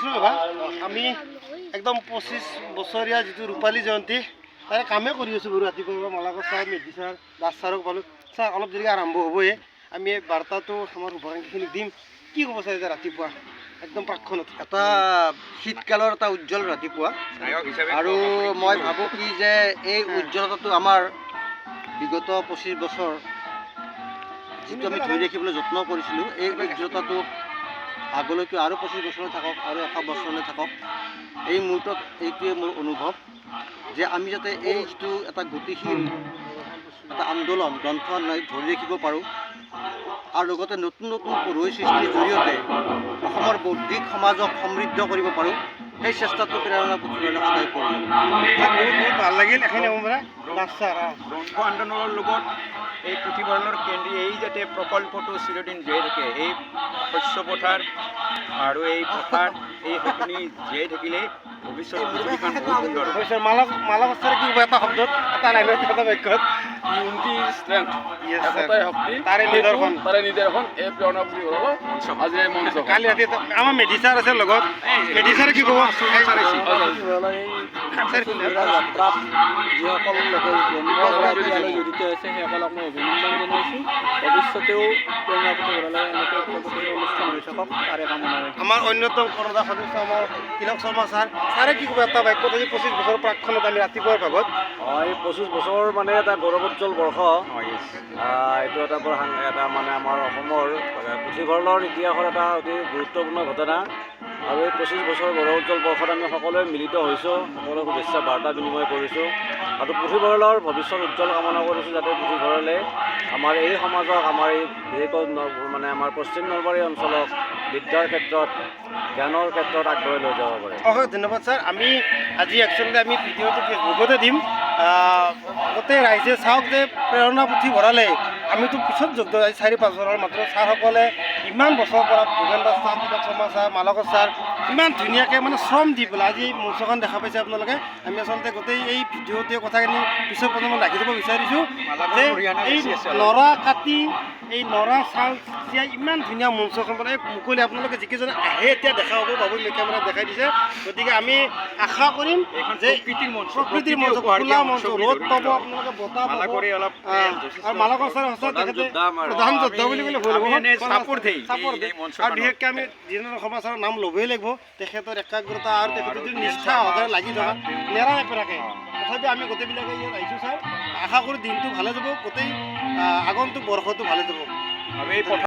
আছোঁ বাবা আমি একদম 25 বছৰীয়া যিটো ৰূপালী জয়ন্তী তাৰে কামেই কৰি আছোঁ বাৰু ৰাতিপুৱা মালাকৰ ছাৰ মেধি ছাৰ দাস ছাৰক পালোঁ ছাৰ অলপ দেৰিকৈ আৰম্ভ হ'বই আমি এই বাৰ্তাটো আমাৰ শুভাকাংক্ষীখিনিক দিম কি ক'ব ছাৰ এতিয়া ৰাতিপুৱা একদম প্ৰাক্ষণত এটা শীতকালৰ এটা উজ্জ্বল ৰাতিপুৱা আৰু মই ভাবোঁ কি যে এই উজ্জ্বলতাটো আমাৰ বিগত 25 বছৰ যিটো আমি ধৰি ৰাখিবলৈ যত্ন কৰিছিলোঁ এই উজ্জ্বলতাটো আগলৈকে আৰু 25 বছৰ থাকক আৰু 100 বছৰলৈ থাকক এই মুহূৰ্তত এইটোৱে মোৰ অনুভৱ যে আমি যাতে এই যিটো এটা গতিশীল এটা আন্দোলন গ্ৰন্থ ধৰি ৰাখিব পাৰোঁ আৰু লগতে নতুন নতুন পঢ়ুৱৈ সৃষ্টিৰ জৰিয়তে অসমৰ বৌদ্ধিক সমাজক সমৃদ্ধ কৰিব পাৰোঁ সেই চেষ্টাটো প্ৰেৰণা পুথিভঁৰালে সদায় কৰোঁ বহুত ভাল লাগিল এখিনি আমাৰ দাস ছাৰ গ্ৰন্থ আন্দোলনৰ লগত এই পুথিভঁৰালৰ কেন্দ্ৰীয় এই যাতে প্ৰকল্পটো চিৰদিন জীয়াই থাকে এই শস্য পথাৰ আৰু এই পথাৰ এই সকলো জীয়াই থাকিলে ভৱিষ্যত পৃথিৱীখন বহুত সুন্দৰ হয় ছাৰ মালাকৰ ছাৰে কি ক'ব এটা শব্দত এটা লাইনত এটা বাক্যত ইউনিটি ষ্ট্ৰেংথ Yes, sir. একতাই শক্তি তাৰে নিদৰ্শন তাৰে নিদৰ্শন এই প্ৰেৰণা পুথিভঁৰালৰ আজি এই মঞ্চ কালি ৰাতি আমাৰ মেধি ছাৰ আছে লগত মেধি ছাৰে কি ক'ব যাত্ৰাত যিসকল লোকে জড়িত হৈছে সেইসকলক মই অভিনন্দন জনাইছোঁ ভৱিষ্যতেও প্ৰেৰণা পুথিভঁৰালে এনেকৈ অনুষ্ঠান হৈ থাকক তাৰে কামনা আমাৰ অন্যতম কৰ্মদা সদস্য আমাৰ তিলক শৰ্মা ছাৰে কি ক'ব এটা বাক্যত আজি 25 বছৰ প্ৰাক্ষণত আমি ৰাতিপুৱাৰ ভাগত এই 25 বছৰ মানে এটা গৌৰৱোজ্জ্বল বৰ্ষ এইটো এটা বৰ এটা মানে আমাৰ অসমৰ পুথিভঁৰালৰ ইতিহাসৰ এটা অতি গুৰুত্বপূৰ্ণ ঘটনা আৰু এই 25 বছৰ গৌৰৱোজ্জ্বল বৰ্ষত আমি সকলোৱে মিলিত হৈছোঁ সকলোৱে শুভেচ্ছা বাৰ্তা বিনিময় কৰিছোঁ আৰু পুথিভঁৰালৰ ভৱিষ্যত উজ্জ্বল কামনা কৰিছোঁ যাতে পুথিভঁৰালে আমাৰ এই সমাজক আমাৰ এই বিশেষকৈ মানে আমাৰ পশ্চিম নলবাৰী অঞ্চলক বিদ্যাৰ ক্ষেত্ৰত জ্ঞানৰ ক্ষেত্ৰত আগবঢ়াই লৈ যাব পাৰে অশেষ ধন্যবাদ ছাৰ আমি আজি একচুৱেলি আমি ভিডিঅ'টো ফেচবুকতে দিম গোটেই ৰাইজে চাওক যে প্ৰেৰণা পুথিভঁৰালে আমিতো পিছত যোগদান 4-5 বছৰৰ মাত্ৰ ছাৰসকলে ইমান বছৰৰ পৰা Bhupen Das sir Tilak Sharma sir Malakar sir ইমান ধুনীয়াকৈ মানে শ্ৰম দি পেলাই আজি এই মঞ্চখন দেখা পাইছে আপোনালোকে আমি আচলতে গোটেই এই ভিডিঅ'টোৱে কথাখিনি পিছৰ প্ৰজন্মত ৰাখি দিব বিচাৰিছোঁ যে এই নৰা কাটি এই নৰা চাল চিয়াই ইমান ধুনীয়া মঞ্চখন মানে মুকলি আপোনালোকে যিকেইজনে আহে এতিয়া দেখা হ'ব বাবুৰ কেমেৰাত দেখাই দিছে গতিকে আমি আশা কৰিম যে প্ৰকৃতিৰ মঞ্চ খোলা মঞ্চ ৰ'দ পাব আপোনালোকে বতাহ পাব আৰু মালাকৰ ছাৰ সঁচা তেখেতে প্ৰধান যোদ্ধা বুলি ক'লে ভুল হ'ব আৰু বিশেষকৈ আমি জিতেন্দ্ৰ শৰ্মা ছাৰৰ নাম ল'বই লাগিব তেখেতৰ একাগ্ৰতা আৰু তেখেতৰ যদি নিষ্ঠা সদায় লাগি থকা নেৰা নেপেৰাকৈ তথাপি আমি গোটেইবিলাকে ইয়াত আহিছোঁ ছাৰ আশা কৰোঁ দিনটো ভালে যাব গোটেই আগন্তুক বৰ্ষটো ভালে যাব